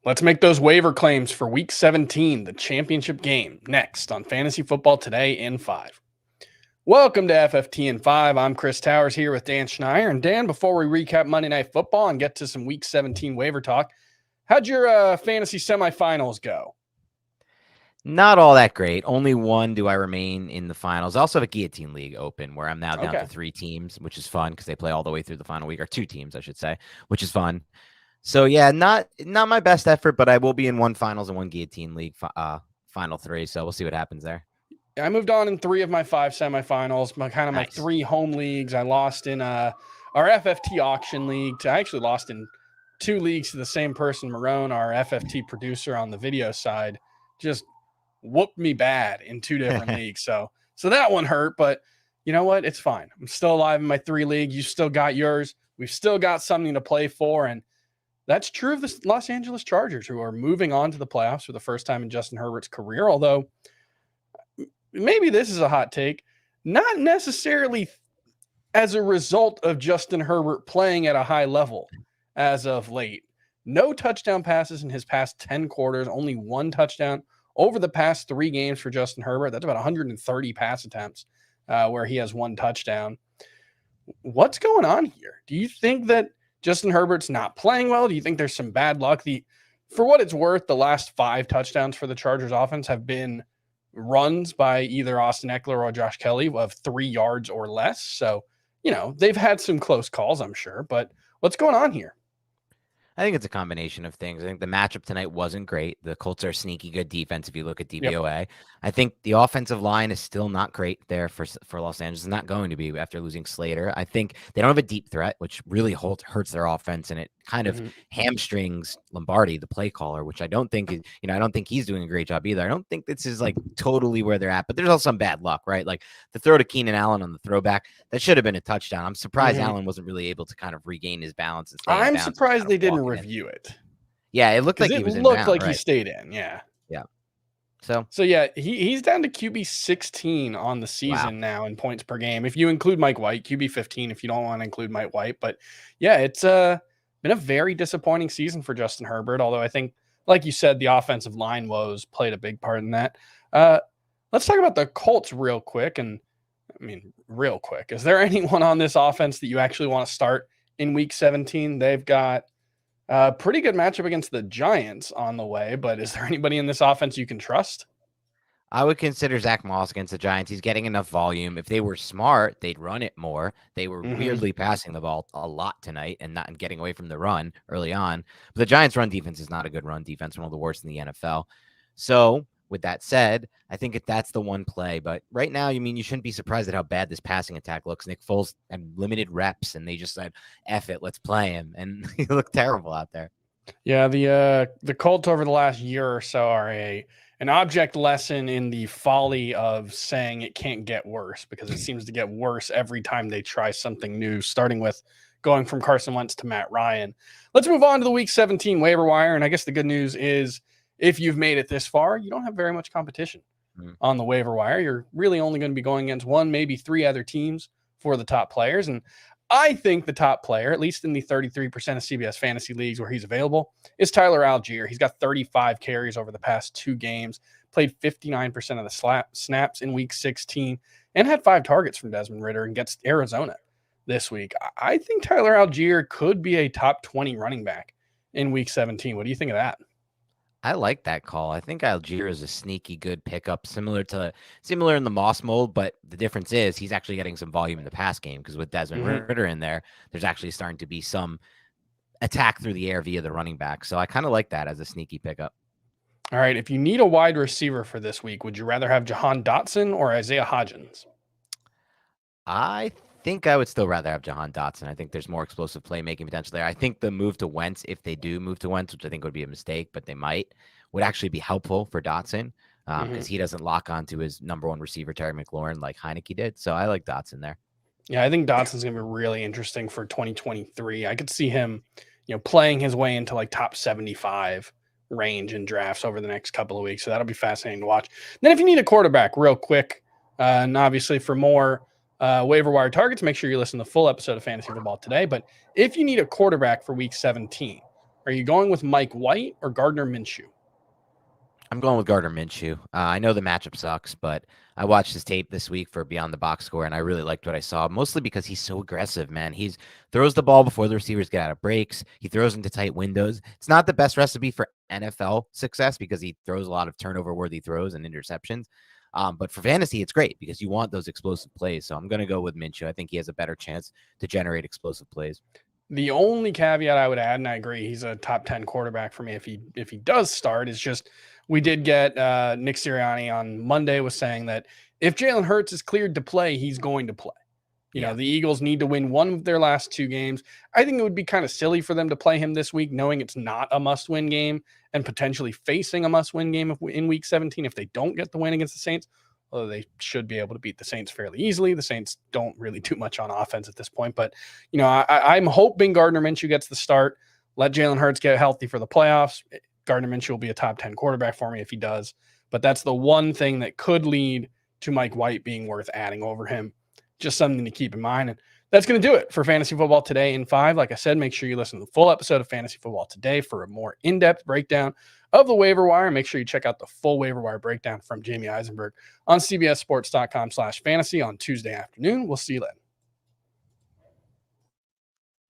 Let's make those waiver claims for Week 17, the championship game, next on Fantasy Football Today in 5. Welcome to FFT in 5. I'm Chris Towers here with Dan Schneier. And Dan, before we recap Monday Night Football and get to some Week 17 waiver talk, how'd your fantasy semifinals go? Not all that great. Only one do I remain in the finals. I also have a guillotine league open where I'm now down to 3 teams, which is fun because they play all the way through the final week, or 2 teams, I should say, which is fun. So yeah, not my best effort, but I will be in one finals and one guillotine league final 3. So we'll see what happens there. I moved on in 3 of my 5 semifinals, my 3 home leagues. I lost in our FFT auction league. I actually lost in 2 leagues to the same person, Marone, our FFT producer on the video side, just whooped me bad in 2 different leagues. So that one hurt, but you know what? It's fine. I'm still alive in my 3 leagues. You still got yours. We've still got something to play for, and that's true of the Los Angeles Chargers, who are moving on to the playoffs for the first time in Justin Herbert's career, although maybe this is a hot take, not necessarily as a result of Justin Herbert playing at a high level as of late. No touchdown passes in his past 10 quarters, only 1 touchdown over the past 3 games for Justin Herbert. That's about 130 pass attempts where he has 1 touchdown. What's going on here? Do you think that Justin Herbert's not playing well? Do you think there's some bad luck? For what it's worth, the last 5 touchdowns for the Chargers offense have been runs by either Austin Eckler or Josh Kelly of 3 yards or less. So, they've had some close calls, I'm sure. But what's going on here? I think it's a combination of things. I think the matchup tonight wasn't great. The Colts are a sneaky good defense if you look at DVOA. Yep. I think the offensive line is still not great there for Los Angeles. It's not going to be after losing Slater. I think they don't have a deep threat, which really hurts their offense, and it kind of hamstrings Lombardi, the play caller, which I don't think I don't think he's doing a great job either. I don't think this is like totally where they're at, but there's also some bad luck, right? Like the throw to Keenan Allen on the throwback, that should have been a touchdown. I'm surprised Allen wasn't really able to kind of regain his balance. I'm surprised they didn't review it. Yeah, it looked like he was in bounds, like he stayed in. Yeah. So yeah, he's down to QB 16 on the season now in points per game. If you include Mike White, QB 15 if you don't want to include Mike White. But yeah, it's been a very disappointing season for Justin Herbert. Although I think, like you said, the offensive line woes played a big part in that. Let's talk about the Colts real quick. Real quick. Is there anyone on this offense that you actually want to start in Week 17? They've got a pretty good matchup against the Giants on the way, but is there anybody in this offense you can trust? I would consider Zach Moss against the Giants. He's getting enough volume. If they were smart, they'd run it more. They were weirdly passing the ball a lot tonight and not getting away from the run early on. But the Giants' run defense is not a good run defense, one of the worst in the NFL. So with that said, I think that's the one play. But right now, you shouldn't be surprised at how bad this passing attack looks. Nick Foles had limited reps, and they just said, F it, let's play him. And he looked terrible out there. Yeah, the Colts over the last year or so are an object lesson in the folly of saying it can't get worse, because it seems to get worse every time they try something new, starting with going from Carson Wentz to Matt Ryan. Let's move on to the Week 17 waiver wire. And I guess the good news is if you've made it this far, you don't have very much competition on the waiver wire. You're really only going to be going against 1, maybe 3 other teams for the top players. And I think the top player, at least in the 33% of CBS fantasy leagues where he's available, is Tyler Algier. He's got 35 carries over the past 2 games, played 59% of the snaps in Week 16, and had 5 targets from Desmond Ridder against Arizona this week. I think Tyler Algier could be a top 20 running back in Week 17. What do you think of that? I like that call. I think Algier is a sneaky good pickup, similar in the Moss mold, but the difference is he's actually getting some volume in the pass game, because with Desmond Ridder in there, there's actually starting to be some attack through the air via the running back. So I kind of like that as a sneaky pickup. All right, if you need a wide receiver for this week, would you rather have Jahan Dotson or Isaiah Hodgins? I think I would still rather have Jahan Dotson. I think there's more explosive playmaking potential there. I think the move to Wentz, if they do move to Wentz, which I think would be a mistake, but they might, would actually be helpful for Dotson, because he doesn't lock onto his number 1 receiver, Terry McLaurin, like Heineke did. So I like Dotson there. Yeah, I think Dotson's going to be really interesting for 2023. I could see him, playing his way into like top 75 range in drafts over the next couple of weeks. So that'll be fascinating to watch. Then if you need a quarterback real quick, and obviously for more waiver wire targets, make sure you listen to the full episode of Fantasy Football Today. But if you need a quarterback for Week 17, Are you going with Mike White or Gardner Minshew? I'm going with Gardner Minshew. I know the matchup sucks, but I watched his tape this week for Beyond the Box Score, and I really liked what I saw, mostly because he's so aggressive, man. He throws the ball before the receivers get out of breaks. He throws into tight windows. It's not the best recipe for NFL success because he throws a lot of turnover-worthy throws and interceptions. But for fantasy, it's great because you want those explosive plays. So I'm going to go with Minshew. I think he has a better chance to generate explosive plays. The only caveat I would add, and I agree, he's a top 10 quarterback for me if he does start, is just we did get Nick Sirianni on Monday was saying that if Jalen Hurts is cleared to play, he's going to play. You know, the Eagles need to win one of their last 2 games. I think it would be kind of silly for them to play him this week, knowing it's not a must-win game and potentially facing a must-win game in Week 17 if they don't get the win against the Saints. Although they should be able to beat the Saints fairly easily. The Saints don't really do much on offense at this point. But, you know, I'm hoping Gardner Minshew gets the start. Let Jalen Hurts get healthy for the playoffs. Gardner Minshew will be a top 10 quarterback for me if he does. But that's the one thing that could lead to Mike White being worth adding over him. Just something to keep in mind. And that's going to do it for Fantasy Football Today in 5. Like I said, make sure you listen to the full episode of Fantasy Football Today for a more in-depth breakdown of the waiver wire. Make sure you check out the full waiver wire breakdown from Jamie Eisenberg on CBSSports.com/fantasy on Tuesday afternoon. We'll see you then.